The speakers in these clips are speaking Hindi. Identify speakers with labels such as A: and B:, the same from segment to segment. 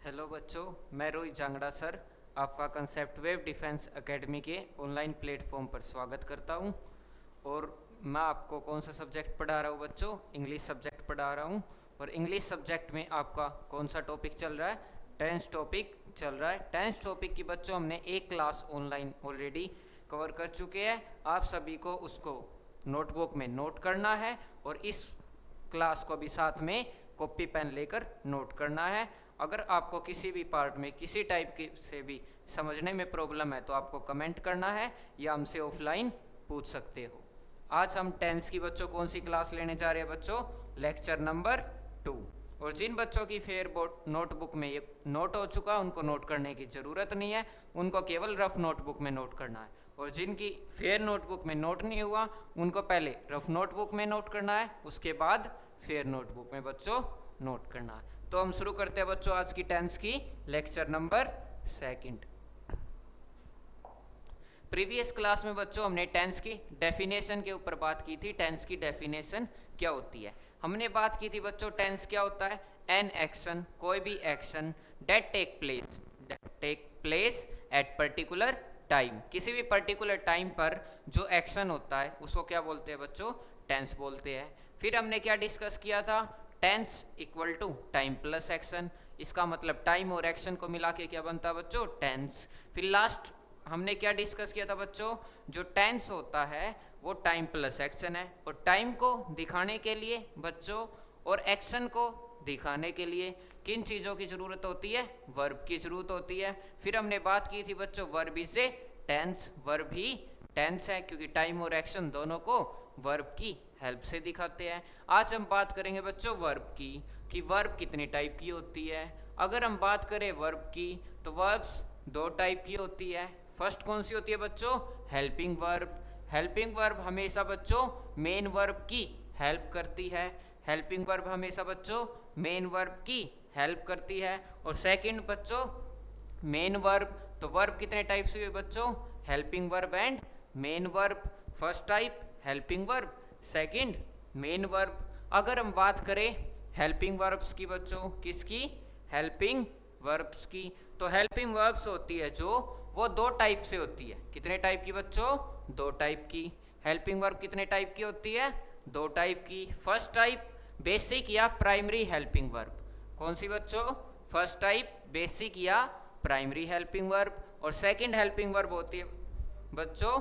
A: हेलो बच्चों, मैं रोहित जांगड़ा सर आपका कंसेप्ट वेब डिफेंस एकेडमी के ऑनलाइन प्लेटफॉर्म पर स्वागत करता हूं। और मैं आपको कौन सा सब्जेक्ट पढ़ा रहा हूं बच्चों? इंग्लिश सब्जेक्ट पढ़ा रहा हूं। और इंग्लिश सब्जेक्ट में आपका कौन सा टॉपिक चल रहा है? टेंस टॉपिक चल रहा है। टेंस टॉपिक की बच्चों हमने एक क्लास ऑनलाइन ऑलरेडी कवर कर चुके हैं। आप सभी को उसको नोटबुक में नोट करना है और इस क्लास को भी साथ में कॉपी पेन लेकर नोट करना है। अगर आपको किसी भी पार्ट में किसी टाइप की से भी समझने में प्रॉब्लम है तो आपको कमेंट करना है या हमसे ऑफलाइन पूछ सकते हो। आज हम टेंस की बच्चों कौन सी क्लास लेने जा रहे हैं बच्चों? Lecture number 2। और जिन बच्चों की फेयर बोर्ड नोटबुक में ये नोट हो चुका है उनको नोट करने की ज़रूरत नहीं है, उनको केवल रफ नोटबुक में नोट करना है। और जिनकी फेयर नोटबुक में नोट नहीं हुआ उनको पहले रफ नोटबुक में नोट करना है, उसके बाद फेयर नोटबुक में बच्चों नोट करना है। तो हम शुरू करते हैं बच्चों आज की टेंस की लेक्चर नंबर 2। प्रीवियस क्लास में बच्चों हमने टेंस की डेफिनेशन के ऊपर बात की थी। टेंस की डेफिनेशन क्या होती है? हमने बात की थी बच्चों टेंस क्या होता है? एन एक्शन, कोई भी action that take place at particular time, किसी भी पर्टिकुलर टाइम पर जो एक्शन होता है उसको क्या बोलते हैं बच्चों? टेंस बोलते हैं। फिर हमने क्या डिस्कस किया था? Tense equal to time plus action, इसका मतलब टाइम और एक्शन को मिला के क्या बनता है बच्चों? टेंस। फिर लास्ट हमने क्या डिस्कस किया था बच्चों? जो टेंस होता है वो टाइम प्लस एक्शन है, और टाइम को दिखाने के लिए बच्चों और एक्शन को दिखाने के लिए किन चीज़ों की ज़रूरत होती है? वर्ब की ज़रूरत होती है। फिर हमने बात की थी बच्चों verb is a tense, verb ही टेंस है क्योंकि टाइम और एक्शन दोनों को वर्ब की हेल्प से दिखाते हैं। आज हम बात करेंगे बच्चों वर्ब की, कि वर्ब कितने टाइप की होती है। अगर हम बात करें वर्ब की तो वर्ब्स दो टाइप की होती है। फर्स्ट कौन सी होती है बच्चों? Helping verb. हेल्पिंग वर्ब हमेशा बच्चों मेन वर्ब की हेल्प करती है। हेल्पिंग वर्ब हमेशा बच्चों मेन वर्ब की हेल्प करती है। और सेकंड बच्चों मेन वर्ब। तो वर्ब कितने टाइप से हुए बच्चों? Helping verb and main verb. First type helping verb, second main verb. अगर हम बात करें हेल्पिंग वर्ब्स की बच्चों, किसकी? हेल्पिंग वर्ब्स की। तो हेल्पिंग वर्ब्स होती है जो वो दो टाइप से होती है। कितने टाइप की बच्चों? दो टाइप की। हेल्पिंग वर्ब कितने टाइप की होती है? दो टाइप की। फर्स्ट टाइप बेसिक या प्राइमरी हेल्पिंग वर्ब। कौन सी बच्चों? फर्स्ट टाइप बेसिक या प्राइमरी हेल्पिंग वर्ब। और सेकंड हेल्पिंग वर्ब होती है बच्चों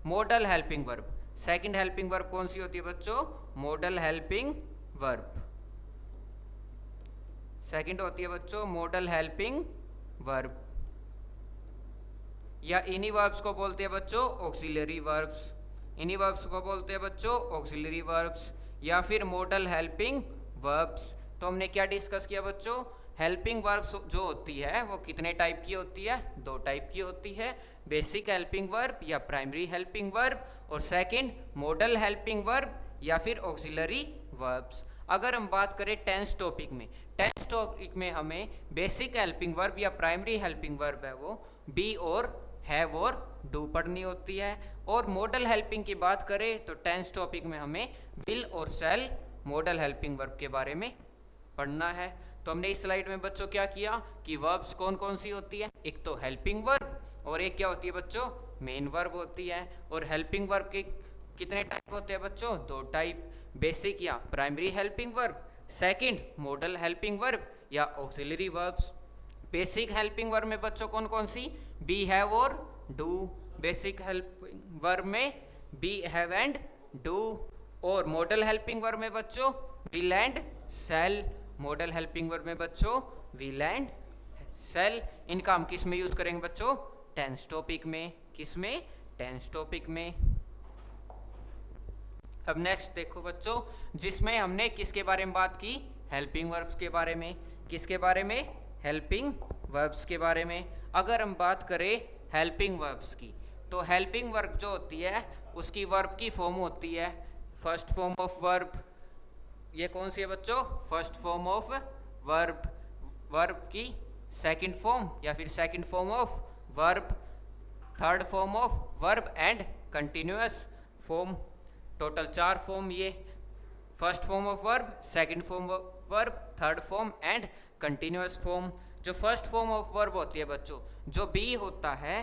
A: model helping verb. Second helping verb कौन सी होती है बच्चों? Model helping verb. सेकंड होती है बच्चों मॉडल हेल्पिंग वर्ब, या इन्हीं वर्ब्स को बोलते हैं बच्चों ऑक्सिलरी वर्ब्स। इन्हीं वर्ब्स को बोलते हैं बच्चों ऑक्सिलरी वर्ब्स या फिर मॉडल हेल्पिंग वर्ब्स। तो हमने क्या डिस्कस किया बच्चों? हेल्पिंग वर्ब्स जो होती है वो कितने टाइप की होती है? दो टाइप की होती है, बेसिक हेल्पिंग वर्ब या प्राइमरी हेल्पिंग वर्ब, और सेकंड मॉडल हेल्पिंग वर्ब या फिर ऑक्सिलरी वर्ब्स। अगर हम बात करें टेंस टॉपिक में, टेंस टॉपिक में हमें बेसिक हेल्पिंग वर्ब या प्राइमरी हेल्पिंग वर्ब है वो बी और हैव और डू पढ़नी होती है। और मॉडल हेल्पिंग की बात करें तो टेंस टॉपिक में हमें विल और शैल मॉडल हेल्पिंग वर्ब के बारे में पढ़ना है। तो हमने इस स्लाइड में बच्चों क्या किया कि वर्ब्स कौन कौन सी होती है? एक तो हेल्पिंग वर्ब और एक क्या होती है बच्चों? मेन वर्ब होती है। और हेल्पिंग वर्ब के कितने टाइप होते हैं बच्चों? दो टाइप, बेसिक या primary helping verb, second modal helping verb या auxiliary verbs. Basic helping verb में बच्चों कौन कौन सी? बी हैव और डू। बेसिक हेल्पिंग वर्ब में बी हैव एंड डू। और मॉडल हेल्पिंग वर्ब में बच्चों will and shall. Modal helping verb में बच्चों विल एंड शैल। इनका हम किस में यूज करेंगे बच्चों? टेंस टॉपिक में। किस में? टेंस टॉपिक में। अब नेक्स्ट देखो बच्चों, जिसमें हमने किसके बारे में बात की? हेल्पिंग वर्ब्स के बारे में। किसके बारे में? हेल्पिंग वर्ब्स के बारे में। अगर हम बात करें हेल्पिंग वर्ब्स की तो हेल्पिंग वर्ब जो होती है उसकी वर्ब की फॉर्म होती है फर्स्ट फॉर्म ऑफ वर्ब। ये कौन सी है बच्चों? First form of verb. Verb की सेकंड फॉर्म या फिर second form of verb, third form of verb and continuous form. Total चार फॉर्म ये, first form of verb, second form of verb, third form and continuous form. जो फर्स्ट फॉर्म ऑफ वर्ब होती है बच्चों, जो बी होता है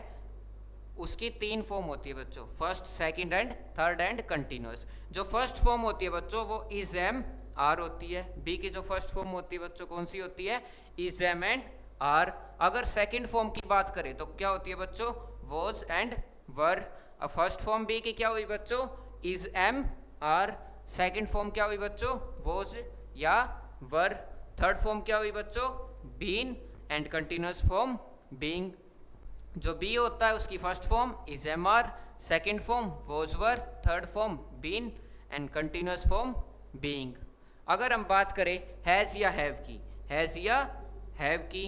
A: उसकी 3 फॉर्म होती है बच्चों, first, second and third and continuous. जो फर्स्ट फॉर्म होती है बच्चों वो इज एम आर होती है। बी की जो फर्स्ट फॉर्म होती है बच्चों कौन सी होती है? Is am and are. अगर सेकंड फॉर्म की बात करें तो क्या होती है बच्चों? Was and were. अब फर्स्ट फॉर्म बी की क्या हुई बच्चों? Is am are. Second form क्या हुई बच्चों? वॉज या वर। थर्ड फॉर्म क्या हुई बच्चों? Been and continuous form being. जो बी होता है उसकी first form is am are, second form was were, third form been and continuous form being. अगर हम बात करें हैज़ या हैव की, हैज़ या हैव की,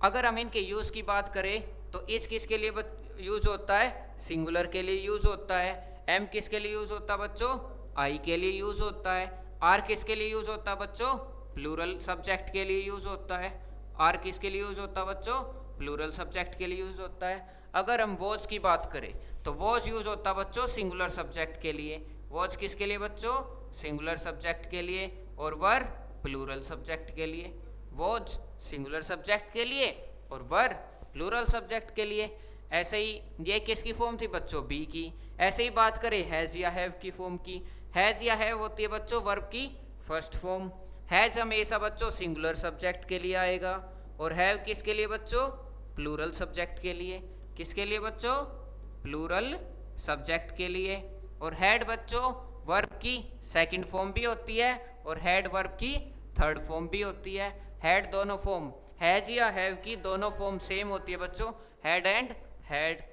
A: अगर हम इनके यूज़ की बात करें तो इस किसके लिए यूज़ होता है? सिंगुलर के लिए यूज़ होता है। एम किसके लिए यूज़ होता है बच्चों? आई के लिए यूज़ होता है। आर किसके लिए यूज़ होता है बच्चों? प्लूरल सब्जेक्ट के लिए यूज़ होता है। आर किसके लिए यूज़ होता है बच्चों? प्लूरल सब्जेक्ट के लिए यूज़ होता है। अगर हम वॉज की बात करें तो वॉज यूज़ होता है बच्चों सिंगुलर सब्जेक्ट के लिए। वॉज किसके लिए बच्चों? सिंगुलर सब्जेक्ट के लिए। और वर प्लूरल सब्जेक्ट के लिए। वॉज सिंगुलर सब्जेक्ट के लिए और वर प्लूरल सब्जेक्ट के लिए। ऐसे ही ये किसकी फॉर्म थी बच्चों? बी की। ऐसे ही बात करें हैज़ या हैव की फॉर्म की, हैज़ या हैव होती है बच्चों वर्ब की फर्स्ट फॉर्म। हैज़ हमेशा बच्चों सिंगुलर सब्जेक्ट के लिए आएगा और हैव किसके लिए बच्चों? प्लूरल सब्जेक्ट के लिए। किसके लिए बच्चों? प्लूरल सब्जेक्ट के लिए। और हैड बच्चों वर्ब की सेकंड फॉर्म भी होती है और हैड वर्ब की थर्ड फॉर्म भी होती है। हैड दोनों फॉर्म, हैज या हैव की दोनों फॉर्म सेम होती है बच्चों, had and had.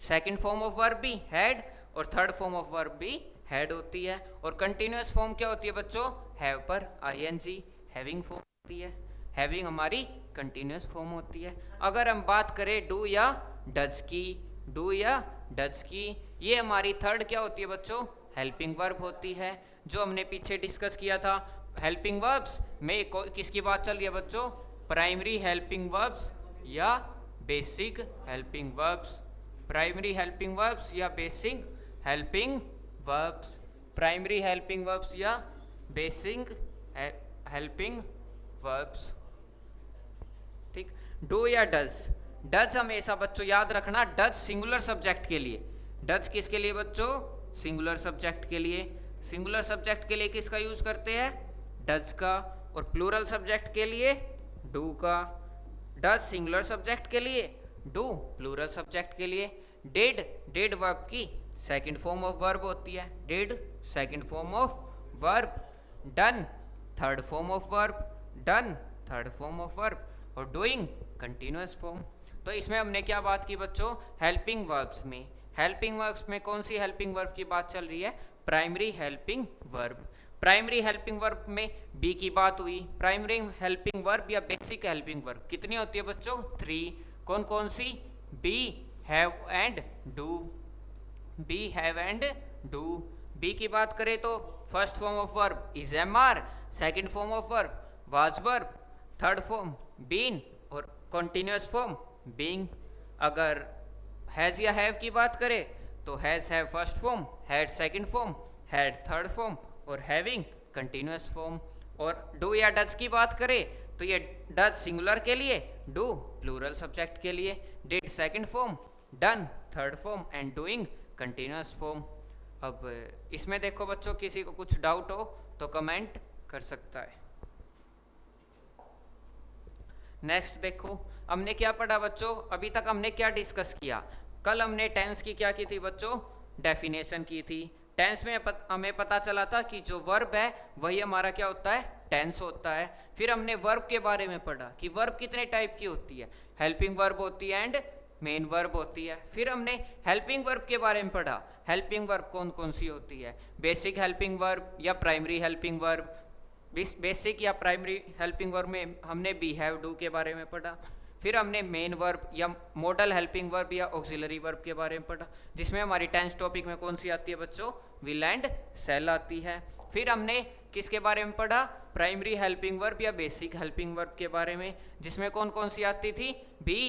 A: Second form of verb भी हैड और थर्ड फॉर्म ऑफ वर्ब भी हैड होती है। और कंटिन्यूअस फॉर्म क्या होती है बच्चों? हैव पर आईएनजी हैविंग फॉर्म होती है। हैविंग हमारी कंटिन्यूअस फॉर्म होती है। अगर हम बात करें डू या डज की, डू या डज की, ये हमारी थर्ड क्या होती है बच्चों? हेल्पिंग वर्ब होती है। जो हमने पीछे डिस्कस किया था हेल्पिंग वर्ब्स में किसकी बात चल रही है बच्चों? प्राइमरी हेल्पिंग वर्ब्स या basic helping verbs. Primary helping verbs या basic helping verbs. Primary helping verbs या बेसिक हेल्पिंग वर्ब्स। ठीक। डू या डज, डज हमेशा बच्चों याद रखना डज सिंगुलर सब्जेक्ट के लिए। डज किसके लिए बच्चों? सिंगुलर सब्जेक्ट के लिए। सिंगुलर सब्जेक्ट के लिए किसका यूज करते हैं? डज का। और प्लूरल सब्जेक्ट के लिए डू का। डज सिंगुलर सब्जेक्ट के लिए, डू प्लूरल सब्जेक्ट के लिए। डिड, डिड वर्ब की सेकंड फॉर्म ऑफ वर्ब होती है। Did second form of verb. Done third form of verb. Done third form of verb. और डूइंग कंटिन्यूअस फॉर्म। तो इसमें हमने क्या बात की बच्चों? हेल्पिंग वर्ब्स में। हेल्पिंग वर्ब्स में कौन सी हेल्पिंग वर्ब की बात चल रही है? Primary helping verb. Primary helping verb में बी की बात हुई। प्राइमरी हेल्पिंग वर्ब या बेसिक हेल्पिंग वर्ब कितनी होती है बच्चों? 3। कौन कौन सी? Be, have and do. Be, have and do. Be की बात करें तो first form of verb is am are, second form of verb was verb, third form been और कंटिन्यूअस फॉर्म बीइंग। अगर हैज़ या हैव की बात करें तो has have first form, had second form, had third form और हैविंग कंटिन्यूअस फॉर्म। और डू या डज की बात करें तो ये डज सिंगुलर के लिए, डू प्लूरल सब्जेक्ट के लिए, did second form, done third form and doing continuous form. अब इसमें देखो बच्चों किसी को कुछ डाउट हो तो कमेंट कर सकता है। नेक्स्ट देखो हमने क्या पढ़ा बच्चों? अभी तक हमने क्या डिस्कस किया? कल हमने टेंस की क्या की थी बच्चों? डेफिनेशन की थी। टेंस में हमें पता चला था कि जो वर्ब है वही हमारा क्या होता है? टेंस होता है। फिर हमने वर्ब के बारे में पढ़ा कि वर्ब कितने टाइप की होती है। हेल्पिंग वर्ब होती है एंड मेन वर्ब होती है। फिर हमने हेल्पिंग वर्ब के बारे में पढ़ा। हेल्पिंग वर्ब कौन कौन सी होती है? बेसिक हेल्पिंग वर्ब या प्राइमरी हेल्पिंग वर्ब। बेसिक या प्राइमरी हेल्पिंग वर्ब में हमने बी, हैव, डू के बारे में पढ़ा। फिर हमने मेन वर्ब या मॉडल हेल्पिंग वर्ब या ऑक्सिलरी वर्ब के बारे में पढ़ा, जिसमें हमारी टेंस टॉपिक में कौन सी आती है बच्चों? विल एंड सेल आती है। फिर हमने किसके बारे में पढ़ा? प्राइमरी हेल्पिंग वर्ब या बेसिक हेल्पिंग वर्ब के बारे में, जिसमें कौन कौन सी आती थी? बी,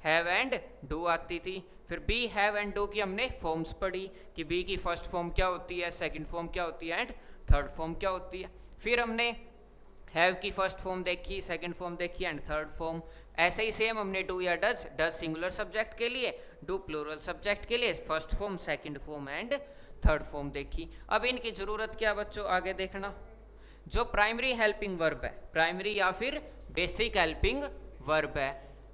A: हैव एंड डू आती थी। फिर बी, हैव एंड डू की हमने फॉर्म्स पढ़ी कि बी की फर्स्ट फॉर्म क्या होती है, सेकंड फॉर्म क्या होती है एंड थर्ड फॉर्म क्या होती है। फिर हमने हैव की फर्स्ट फॉर्म देखी, सेकंड फॉर्म देखी एंड थर्ड फॉर्म। ऐसे ही सेम हमने डू या डज, डज सिंगुलर सब्जेक्ट के लिए, डू प्लूरल सब्जेक्ट के लिए first form, second form and third form देखी। अब इनकी जरूरत क्या बच्चों, आगे देखना। जो प्राइमरी हेल्पिंग वर्ब है, प्राइमरी या फिर बेसिक हेल्पिंग वर्ब है,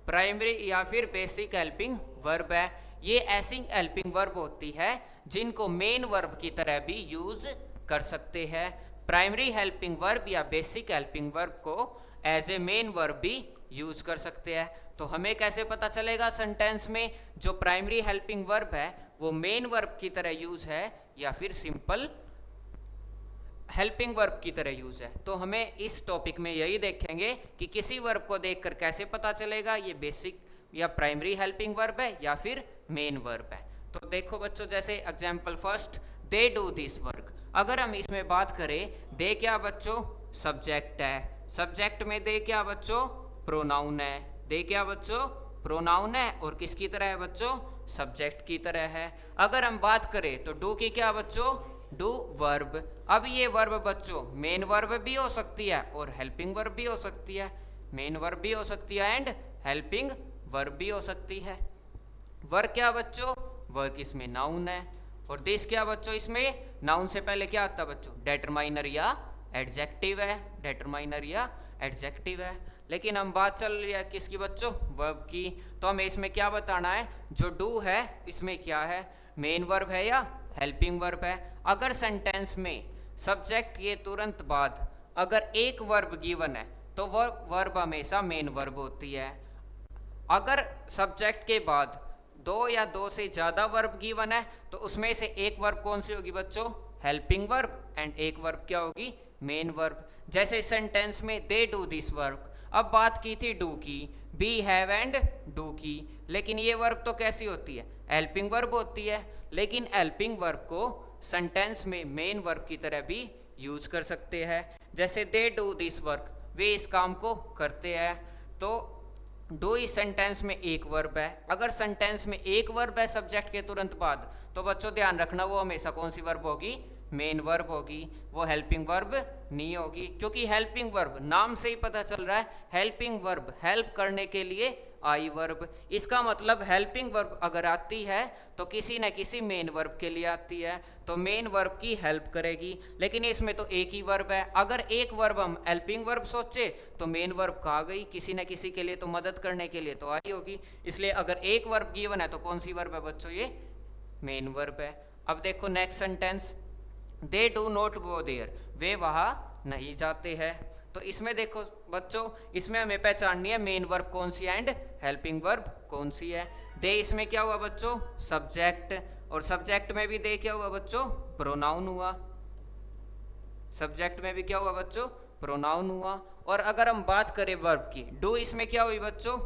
A: प्राइमरी या फिर बेसिक हेल्पिंग वर्ब है, ये ऐसी हेल्पिंग वर्ब होती है जिनको मेन वर्ब की तरह भी यूज कर सकते हैं। प्राइमरी हेल्पिंग वर्ब या बेसिक हेल्पिंग वर्ब को एज ए मेन वर्ब भी यूज कर सकते हैं। तो हमें कैसे पता चलेगा सेंटेंस में जो प्राइमरी हेल्पिंग वर्ब है वो मेन वर्ब की तरह यूज है या फिर सिंपल हेल्पिंग वर्ब की तरह यूज है। तो हमें इस टॉपिक में यही देखेंगे कि किसी वर्ब को देखकर कैसे पता चलेगा ये बेसिक या प्राइमरी हेल्पिंग वर्ब है या फिर मेन वर्ब है। तो देखो बच्चों, जैसे example first, they do this work. अगर हम इसमें बात करें, दे क्या बच्चों, सब्जेक्ट है, सब्जेक्ट में दे क्या बच्चों, प्रोनाउन है, दे क्या बच्चों, प्रोनाउन है और किसकी तरह है बच्चों, सब्जेक्ट की तरह है। अगर हम बात करें तो डू की क्या बच्चों, डू वर्ब। अब ये वर्ब बच्चों मेन वर्ब भी हो सकती है और हेल्पिंग वर्ब भी हो सकती है, मेन वर्ब भी हो सकती है एंड हेल्पिंग वर्ब भी हो सकती है। वर्क क्या बच्चों, वर्क इसमें नाउन है और दिस क्या बच्चों, इसमें नाउन से पहले क्या आता है बच्चों, डिटरमाइनर या एडजेक्टिव है, डिटरमाइनर या एडजेक्टिव है। लेकिन हम बात चल रही है किसकी बच्चों, वर्ब की। तो हमें इसमें क्या बताना है, जो डू है इसमें क्या है, मेन वर्ब है या हेल्पिंग वर्ब है। अगर सेंटेंस में सब्जेक्ट के तुरंत बाद अगर एक वर्ब गिवन है तो वह वर्ब हमेशा मेन वर्ब होती है। अगर सब्जेक्ट के बाद दो या दो से ज़्यादा वर्ब गिवन है तो उसमें से एक वर्ब कौन सी होगी बच्चों, हेल्पिंग वर्ब एंड एक वर्ब क्या होगी, मेन वर्ब। जैसे सेंटेंस में दे डू दिस वर्क, अब बात की थी डू की, बी हैव एंड डू की, लेकिन ये वर्ब तो कैसी होती है, हेल्पिंग वर्ब होती है। लेकिन हेल्पिंग वर्ब को सेंटेंस में मेन वर्ब की तरह भी यूज कर सकते हैं। जैसे दे डू दिस वर्क, वे इस काम को करते हैं। तो डू इस सेंटेंस में एक वर्ब है। अगर सेंटेंस में एक वर्ब है सब्जेक्ट के तुरंत बाद तो बच्चों ध्यान रखना वो हमेशा कौन सी वर्ब होगी, मेन वर्ब होगी, वो हेल्पिंग वर्ब नहीं होगी। क्योंकि हेल्पिंग वर्ब नाम से ही पता चल रहा है, हेल्पिंग वर्ब हेल्प करने के लिए आई वर्ब। इसका मतलब हेल्पिंग वर्ब अगर आती है तो किसी न किसी मेन वर्ब के लिए आती है, तो मेन वर्ब की हेल्प करेगी। लेकिन इसमें तो एक ही वर्ब है, अगर एक वर्ब हम हेल्पिंग वर्ब सोचे तो मेन वर्ब कहाँ गई, किसी न किसी के लिए तो मदद करने के लिए तो आई होगी। इसलिए अगर एक वर्ब गिवन है तो कौन सी वर्ब है बच्चों, ये मेन वर्ब है। अब देखो next sentence, they do not go there, वे वहाँ नहीं जाते हैं। तो इसमें देखो बच्चों, इसमें हमें पहचाननी है मेन वर्ब कौन सी एंड हेल्पिंग वर्ब कौन सी है। दे इसमें क्या हुआ बच्चों, सब्जेक्ट, और सब्जेक्ट में भी दे क्या हुआ बच्चों, प्रोनाउन हुआ। सब्जेक्ट में भी क्या हुआ बच्चों, प्रोनाउन हुआ। और अगर हम बात करें वर्ब की, डू इसमें क्या हुई बच्चों,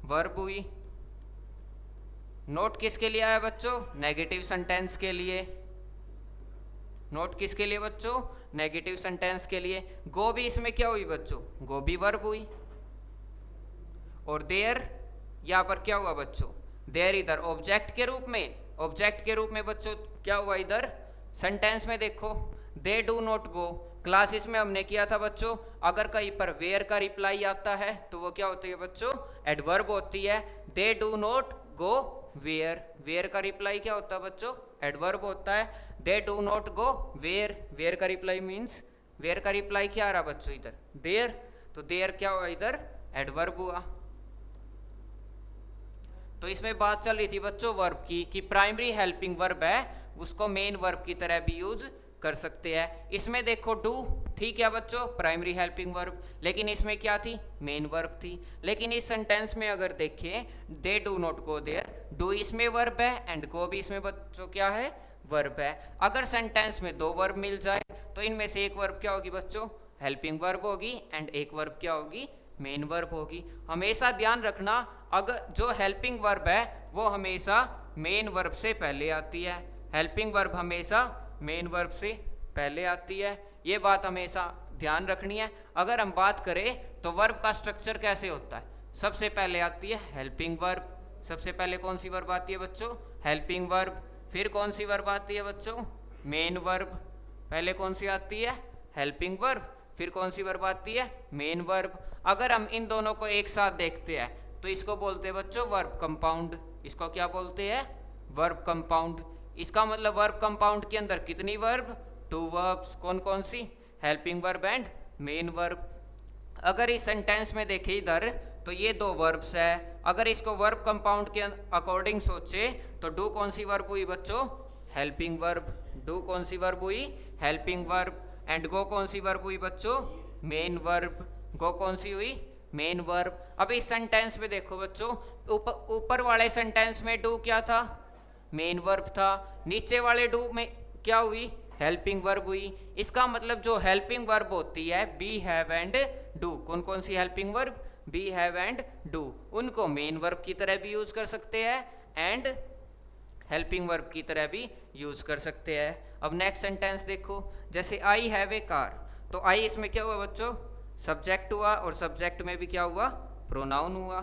A: वर्ब हुई। नोट किसके लिए आया बच्चों, नेगेटिव सेंटेंस के लिए। नोट किसके लिए बच्चों, नेगेटिव सेंटेंस के लिए। गो भी इसमें क्या हुई बच्चों, गो भी वर्ब हुई। और देयर यहां पर क्या हुआ बच्चों, देयर इधर ऑब्जेक्ट के रूप में, ऑब्जेक्ट के रूप में बच्चों क्या हुआ इधर सेंटेंस में। देखो दे डू नॉट गो, क्लासेस में हमने किया था बच्चों, अगर कहीं पर वेयर का रिप्लाई आता है तो वो क्या होती है बच्चों, एडवर्ब होती है। They do not go where, where का रिप्लाई क्या होता है बच्चों, एडवर्ब होता है। They do not go where, where का रिप्लाई मीन्स, वेयर का रिप्लाई क्या आ रहा बच्चों इधर, देयर, तो देयर क्या हुआ इधर, एडवर्ब हुआ। तो इसमें बात चल रही थी बच्चों वर्ब की कि प्राइमरी हेल्पिंग वर्ब है उसको मेन वर्ब की तरह भी यूज कर सकते हैं। इसमें देखो डू ठीक है बच्चों, प्राइमरी हेल्पिंग वर्ब, लेकिन इसमें क्या थी, मेन वर्ब थी। लेकिन इस सेंटेंस में अगर देखें, they do not go there, do इसमें वर्ब है एंड गो भी इसमें बच्चों क्या है, वर्ब है। अगर सेंटेंस में दो वर्ब मिल जाए तो इनमें से एक वर्ब क्या होगी बच्चों, हेल्पिंग वर्ब होगी एंड एक वर्ब क्या होगी, मेन वर्ब होगी। हमेशा ध्यान रखना अगर जो हेल्पिंग वर्ब है वो हमेशा मेन वर्ब से पहले आती है, हेल्पिंग वर्ब हमेशा मेन वर्ब से पहले आती है, ये बात हमेशा ध्यान रखनी है। अगर हम बात करें तो वर्ब का स्ट्रक्चर कैसे होता है, सबसे पहले आती है हेल्पिंग वर्ब, सबसे पहले कौन सी वर्ब आती है बच्चों, हेल्पिंग वर्ब। फिर कौन सी वर्ब आती है बच्चों, मेन वर्ब। पहले कौन सी आती है, हेल्पिंग वर्ब, फिर कौन सी वर्ब आती है, मेन वर्ब। अगर हम इन दोनों को एक साथ देखते हैं तो इसको बोलते हैं बच्चों वर्ब कंपाउंड। इसको क्या बोलते हैं, वर्ब कंपाउंड। इसका मतलब वर्ब कंपाउंड के अंदर कितनी वर्ब, 2 वर्ब्स। कौन कौन सी, helping verb and main verb. अगर इस सेंटेंस में देखें इधर तो ये 2 वर्ब्स है। अगर इसको वर्ब कंपाउंड के अकॉर्डिंग सोचे तो डू कौन सी वर्ब हुई बच्चों, हेल्पिंग वर्ब। डू कौन सी वर्ब हुई, हेल्पिंग वर्ब। एंड गो कौन सी वर्ब हुई बच्चों, मेन वर्ब। गो कौन सी हुई, मेन वर्ब। अब इस सेंटेंस में देखो बच्चों, ऊपर वाले सेंटेंस में डू क्या था, मेन वर्ब था। नीचे वाले डू में क्या हुई, हेल्पिंग वर्ब हुई। इसका मतलब जो हेल्पिंग वर्ब होती है बी हैव एंड डू, कौन कौन सी helping verb, be have and do, उनको मेन वर्ब की तरह भी यूज कर सकते हैं एंड हेल्पिंग वर्ब की तरह भी यूज कर सकते हैं। अब नेक्स्ट सेंटेंस देखो, जैसे आई हैव ए कार, तो आई इसमें क्या हुआ बच्चों, सब्जेक्ट हुआ, और सब्जेक्ट में भी क्या हुआ, प्रोनाउन हुआ।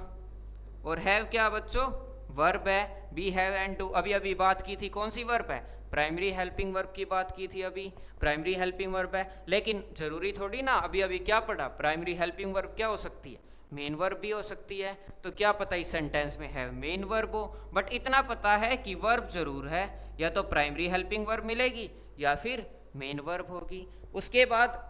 A: और हैव क्या बच्चों, वर्ब है। बी हैव एंड डू, अभी अभी बात की थी कौन सी वर्ब है, प्राइमरी हेल्पिंग वर्ब की बात की थी अभी, प्राइमरी हेल्पिंग वर्ब है। लेकिन जरूरी थोड़ी ना, अभी अभी क्या पढ़ा, प्राइमरी हेल्पिंग वर्ब क्या हो सकती है, मेन वर्ब भी हो सकती है। तो क्या पता इस सेंटेंस में है मेन वर्ब हो, बट इतना पता है कि वर्ब जरूर है, या तो प्राइमरी हेल्पिंग वर्ब मिलेगी या फिर मेन वर्ब होगी। उसके बाद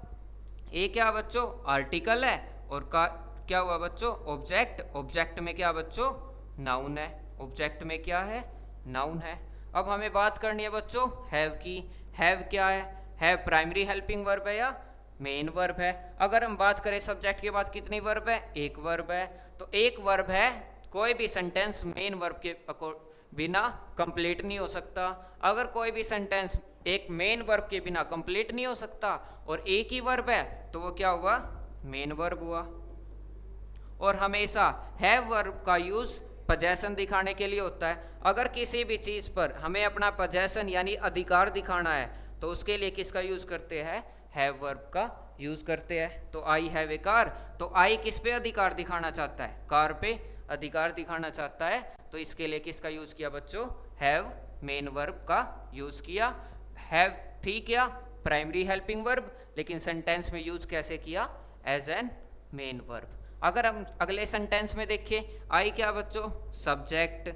A: ए क्या बच्चों, आर्टिकल है, और का क्या हुआ बच्चों, ऑब्जेक्ट। ऑब्जेक्ट में क्या बच्चों, नाउन है। ऑब्जेक्ट में क्या है, नाउन है। अब हमें बात करनी है बच्चों हैव की। हैव क्या है, हैव प्राइमरी हेल्पिंग वर्ब है या मेन वर्ब है। अगर हम बात करें सब्जेक्ट के बाद कितनी वर्ब है, एक वर्ब है। तो एक वर्ब है, कोई भी सेंटेंस मेन वर्ब के बिना कंप्लीट नहीं हो सकता। अगर कोई भी सेंटेंस एक मेन वर्ब के बिना कंप्लीट नहीं हो सकता और एक ही वर्ब है तो वो क्या हुआ, मेन वर्ब हुआ। और हमेशा हैव वर्ब का यूज पोजेशन दिखाने के लिए होता है। अगर किसी भी चीज पर हमें अपना पोजेशन यानी अधिकार दिखाना है तो उसके लिए किसका यूज करते हैं, हैव वर्ब का यूज करते हैं। तो आई हैव ए कार, तो आई किस पे अधिकार दिखाना चाहता है, कार पे अधिकार दिखाना चाहता है, तो इसके लिए किसका यूज किया बच्चों, हैव मेन वर्ब का यूज किया। हैव थी क्या, प्राइमरी हेल्पिंग वर्ब, लेकिन सेंटेंस में यूज कैसे किया, एज एन मेन वर्ब। अगर हम अगले सेंटेंस में देखें, आई क्या बच्चों, सब्जेक्ट।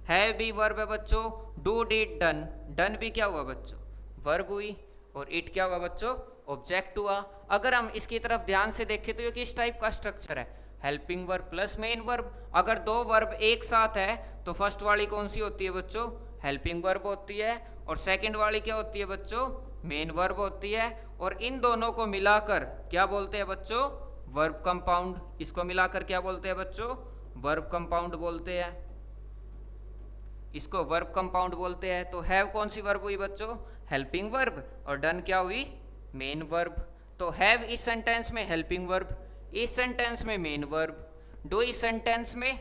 A: हैव भी वर्ब है बच्चों, डू डिड डन, डन भी क्या हुआ बच्चों, वर्ब हुई, और इट क्या हुआ बच्चों, ऑब्जेक्ट हुआ। अगर हम इसकी तरफ ध्यान से देखें तो ये किस टाइप का स्ट्रक्चर है, helping verb plus main verb. अगर 2 वर्ब एक साथ है तो फर्स्ट वाली कौन सी होती है बच्चों, हेल्पिंग वर्ब होती है, और सेकंड वाली क्या होती है बच्चों, मेन वर्ब होती है। और इन दोनों को मिलाकर क्या बोलते हैं बच्चों, वर्ब कंपाउंड। इसको मिलाकर क्या बोलते हैं बच्चों, वर्ब कंपाउंड बोलते हैं, इसको वर्ब कंपाउंड बोलते हैं। तो हैव कौन सी वर्ब हुई बच्चों, हेल्पिंग वर्ब, और डन क्या हुई, मेन वर्ब। तो हैव इस सेंटेंस में हेल्पिंग वर्ब, इस सेंटेंस में मेन वर्ब, डू इस सेंटेंस में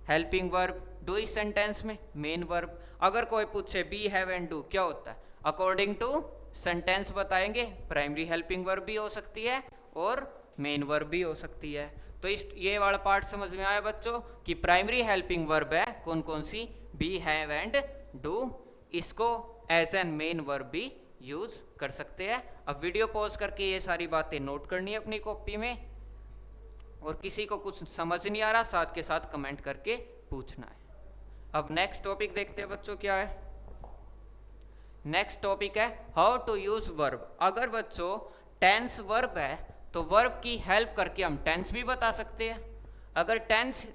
A: हेल्पिंग वर्ब, डू इस सेंटेंस में मेन वर्ब। अगर कोई पूछे बी हैव एंड डू क्या होता है, अकॉर्डिंग टू सेंटेंस बताएंगे, प्राइमरी हेल्पिंग वर्ब भी हो सकती है और मेन वर्ब भी हो सकती है। तो इस ये वाला पार्ट समझ में आया बच्चों कि प्राइमरी हेल्पिंग वर्ब है कौन कौन सी, बी हैव एंड डू, इसको एज एन मेन वर्ब भी यूज कर सकते हैं। अब वीडियो पॉज करके ये सारी बातें नोट करनी है अपनी कॉपी में, और किसी को कुछ समझ नहीं आ रहा साथ के साथ कमेंट करके पूछना है। अब नेक्स्ट टॉपिक देखते हैं बच्चों क्या है। नेक्स्ट टॉपिक है हाउ टू यूज वर्ब। अगर बच्चों टेंस वर्ब है तो वर्ब की हेल्प करके हम टेंस भी बता सकते हैं। अगर टेंस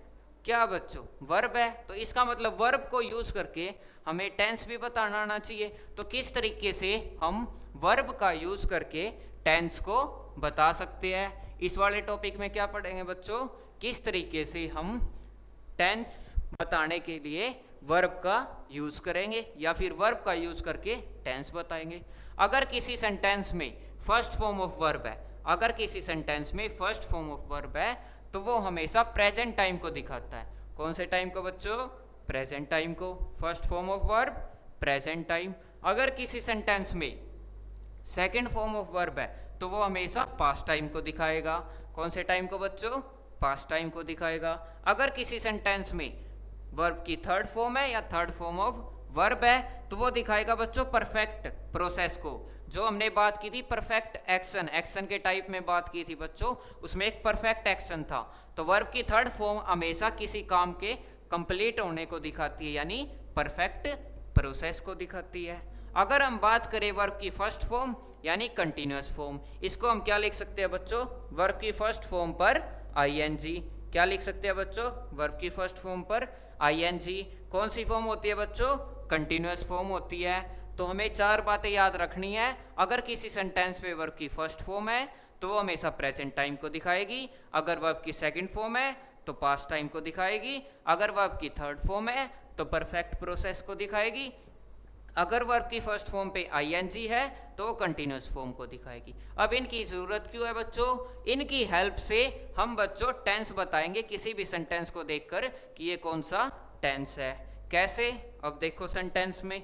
A: क्या बच्चों वर्ब है तो इसका मतलब वर्ब को यूज करके हमें टेंस भी बताना आना चाहिए। तो किस तरीके से हम वर्ब का यूज करके टेंस को बता सकते हैं, इस वाले टॉपिक में क्या पढ़ेंगे बच्चों, किस तरीके से हम टेंस बताने के लिए वर्ब का यूज करेंगे या फिर वर्ब का यूज करके टेंस बताएंगे। अगर किसी सेंटेंस में फर्स्ट फॉर्म ऑफ वर्ब है, अगर किसी सेंटेंस में फर्स्ट फॉर्म ऑफ वर्ब है तो वो हमेशा प्रेजेंट टाइम को दिखाता है। कौन से टाइम को बच्चों, प्रेजेंट टाइम को। First form of verb present time. अगर किसी सेंटेंस में सेकंड फॉर्म ऑफ वर्ब है तो वो हमेशा पास्ट टाइम को दिखाएगा। कौन से टाइम को बच्चों, पास्ट टाइम को दिखाएगा। अगर किसी सेंटेंस में वर्ब की थर्ड फॉर्म है या थर्ड फॉर्म ऑफ वर्ब है तो वो दिखाएगा बच्चों परफेक्ट प्रोसेस को। जो हमने बात की थी परफेक्ट एक्शन, एक्शन के टाइप में बात की थी बच्चों, उसमें एक परफेक्ट एक्शन था। तो वर्ब की थर्ड फॉर्म हमेशा किसी काम के कंप्लीट होने को दिखाती है, यानी परफेक्ट प्रोसेस को दिखाती है। अगर हम बात करें वर्ब की फर्स्ट फॉर्म यानी कंटिन्यूअस फॉर्म, इसको हम क्या लिख सकते हैं बच्चों? वर्ब की फर्स्ट फॉर्म पर आईएनजी। क्या लिख सकते हैं बच्चों? वर्ब की फर्स्ट फॉर्म पर आईएनजी। कौन सी फॉर्म होती है बच्चों? कंटिन्यूअस फॉर्म होती है। तो हमें चार बातें याद रखनी है। अगर किसी सेंटेंस में वर्ब की फर्स्ट फॉर्म है तो वो हमेशा प्रेजेंट टाइम को दिखाएगी। अगर वर्ब की सेकंड फॉर्म है तो पास्ट टाइम को दिखाएगी। अगर वर्ब की थर्ड फॉर्म है तो परफेक्ट प्रोसेस को दिखाएगी। अगर वर्ब की फर्स्ट फॉर्म पे आईएनजी है तो वो कंटिन्यूअस फॉर्म को दिखाएगी। अब इनकी जरूरत क्यों है बच्चों? इनकी हेल्प से हम बच्चों टेंस बताएंगे किसी भी सेंटेंस को देखकर कि ये कौन सा टेंस है। कैसे? अब देखो सेंटेंस में,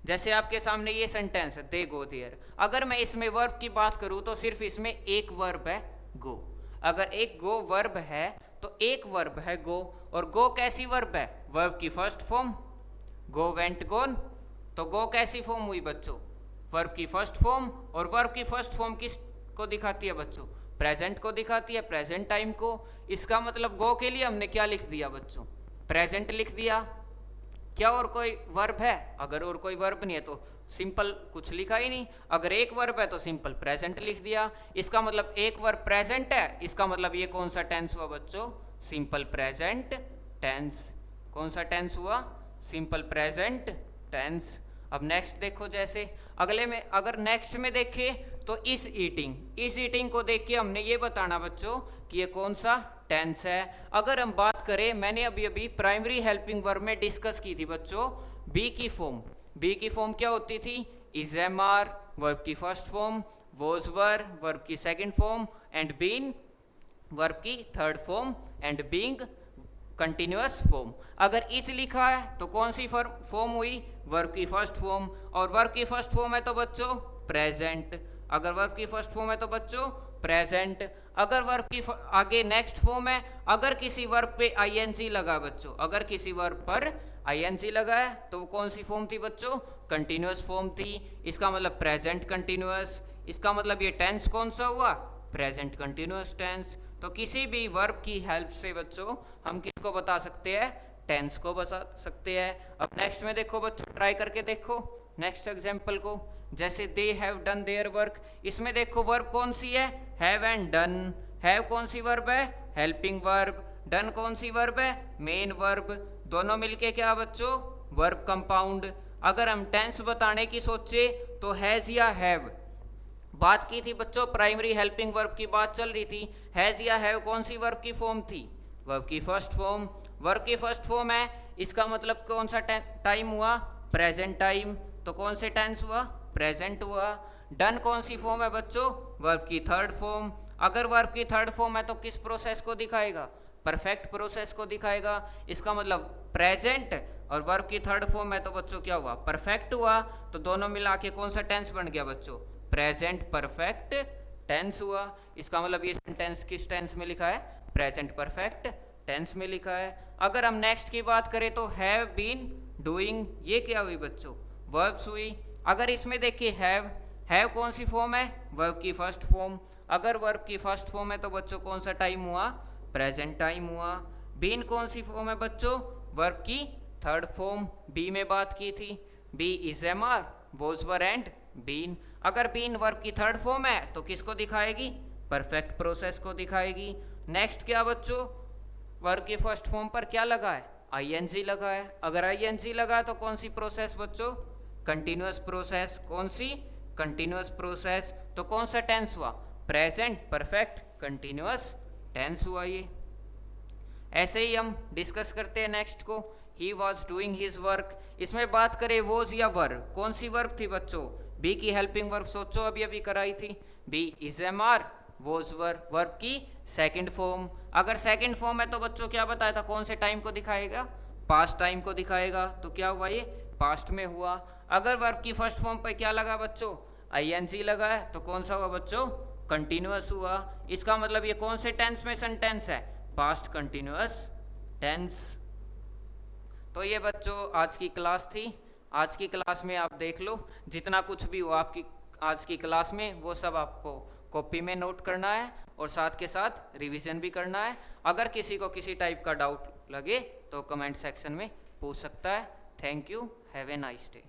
A: जैसे आपके सामने ये सेंटेंस है दे गो देयर। अगर मैं इसमें वर्ब की बात करूं तो सिर्फ इसमें एक वर्ब है गो। अगर एक गो वर्ब है तो एक वर्ब है गो, और गो कैसी वर्ब है? वर्ब की फर्स्ट फॉर्म, गो वेंट गोन। तो गो कैसी फॉर्म हुई बच्चों? वर्ब की फर्स्ट फॉर्म। और वर्ब की फर्स्ट फॉर्म किस को दिखाती है बच्चों? प्रेजेंट को दिखाती है, प्रेजेंट टाइम को। इसका मतलब गो के लिए हमने क्या लिख दिया बच्चों? प्रेजेंट लिख दिया। क्या और कोई वर्ब है? अगर और कोई वर्ब नहीं है तो सिंपल कुछ लिखा ही नहीं। अगर एक वर्ब है तो सिंपल प्रेजेंट लिख दिया। इसका मतलब एक वर्ब प्रेजेंट है, इसका मतलब ये कौन सा टेंस हुआ बच्चों? Simple present tense. कौन सा टेंस हुआ? Simple present tense. अब नेक्स्ट देखो, जैसे अगले में अगर नेक्स्ट में देखे तो इस ईटिंग को देख के हमने ये बताना बच्चों कि ये कौन सा टेंस है। अगर हम बात करें, मैंने अभी प्राइमरी हेल्पिंग वर्ब में डिस्कस की थी बच्चों बी की फॉर्म। बी की फॉर्म क्या होती थी? इज एम आर वर्ब की first form, was were verb की second form, and been verb की third form, and being continuous form. अगर इस लिखा है तो कौन सी फॉर्म हुई? वर्ब की फर्स्ट फॉर्म। और वर्ब की फर्स्ट फॉर्म है तो बच्चों प्रेजेंट। अगर वर्ब की फर्स्ट फॉर्म है तो बच्चों प्रेजेंट। अगर वर्ब की आगे नेक्स्ट फॉर्म है, अगर किसी वर्ब पे आईएनजी लगा बच्चों, अगर किसी वर्ब पर आईएनजी लगा है तो वो कौन सी फॉर्म थी बच्चों? कंटिन्यूअस फॉर्म थी। इसका मतलब प्रेजेंट कंटिन्यूअस। इसका मतलब ये टेंस कौन सा हुआ? Present continuous tense. तो किसी भी वर्ब की हेल्प से बच्चों हम किसको बता सकते हैं? टेंस को बता सकते हैं। अब नेक्स्ट में देखो बच्चों, ट्राई करके देखो नेक्स्ट एग्जांपल को। जैसे they have done their work, इसमें देखो वर्ब कौन सी है? Have and done. हैव कौन सी वर्ब है? Helping verb. डन कौन सी वर्ब है? Main verb. दोनों मिलके क्या बच्चों? Verb compound. अगर हम टेंस बताने की सोचे तो हैज या हैव बात की थी बच्चों, प्राइमरी हेल्पिंग वर्ब की बात चल रही थी। हैज या हैव कौन सी वर्ब की फॉर्म थी? वर्ब की फर्स्ट फॉर्म। वर्ब की फर्स्ट फॉर्म है, इसका मतलब कौन सा टाइम हुआ? Present time. तो कौन से टेंस हुआ? प्रेजेंट हुआ। डन कौन सी फॉर्म है बच्चों? वर्ब की थर्ड फॉर्म। अगर वर्ब की थर्ड फॉर्म है तो किस प्रोसेस को दिखाएगा? परफेक्ट प्रोसेस को दिखाएगा। इसका मतलब प्रेजेंट और वर्ब की थर्ड फॉर्म है तो बच्चों क्या हुआ? परफेक्ट हुआ। तो दोनों मिला के कौन सा टेंस बन गया बच्चों? प्रेजेंट परफेक्ट टेंस हुआ। इसका मतलब ये सेंटेंस किस टेंस में लिखा है? प्रेजेंट परफेक्ट टेंस में लिखा है। अगर हम नेक्स्ट की बात करें तो हैव बीन डूइंग, ये क्या हुई बच्चों? वर्ब्स हुई। अगर इसमें देखिए हैव कौन सी फॉर्म है? वर्ब की फर्स्ट फॉर्म। अगर वर्ब की फर्स्ट फॉर्म है तो बच्चों कौन सा टाइम हुआ? प्रेजेंट टाइम हुआ। बीन कौन सी फॉर्म है बच्चों? वर्ब की थर्ड फॉर्म। बी में बात की थी, be is am are was were and been. अगर बीन वर्ब की थर्ड फॉर्म है तो किसको दिखाएगी? परफेक्ट प्रोसेस को दिखाएगी। नेक्स्ट क्या बच्चों? वर्ब की फर्स्ट फॉर्म पर क्या लगा है? आईएनजी लगा है। अगर आईएनजी लगा है तो कौन सी प्रोसेस बच्चों? Continuous process. कौन सी? Continuous process. तो कौन सा टेंस हुआ? प्रेजेंट परफेक्ट कंटिन्यूअस टेंस हुआ। ये ऐसे ही हम डिस्कस करते हैं नेक्स्ट को। He was doing his work, इसमें बात करें वॉज या वर, कौन सी वर्ब थी बच्चों? बी की हेल्पिंग वर्ब सोचो, अभी कराई थी। Be is am are was were verb की सेकंड फॉर्म। अगर सेकंड फॉर्म है तो बच्चों क्या बताया था? कौन से टाइम को दिखाएगा? पास्ट टाइम को दिखाएगा। तो क्या हुआ? ये पास्ट में हुआ। अगर वर्ब की फर्स्ट फॉर्म पर क्या लगा बच्चों? आईएनजी लगा है। तो कौन सा हुआ बच्चों? कंटिन्यूअस हुआ। इसका मतलब ये कौन से टेंस में सेंटेंस है? Past continuous tense. तो ये बच्चों आज की क्लास थी। आज की क्लास में आप देख लो, जितना कुछ भी हो आपकी आज की क्लास में वो सब आपको कॉपी में नोट करना है और साथ के साथ रिवीजन भी करना है। अगर किसी को किसी टाइप का डाउट लगे तो कमेंट सेक्शन में पूछ सकता है। Thank you, have a nice day.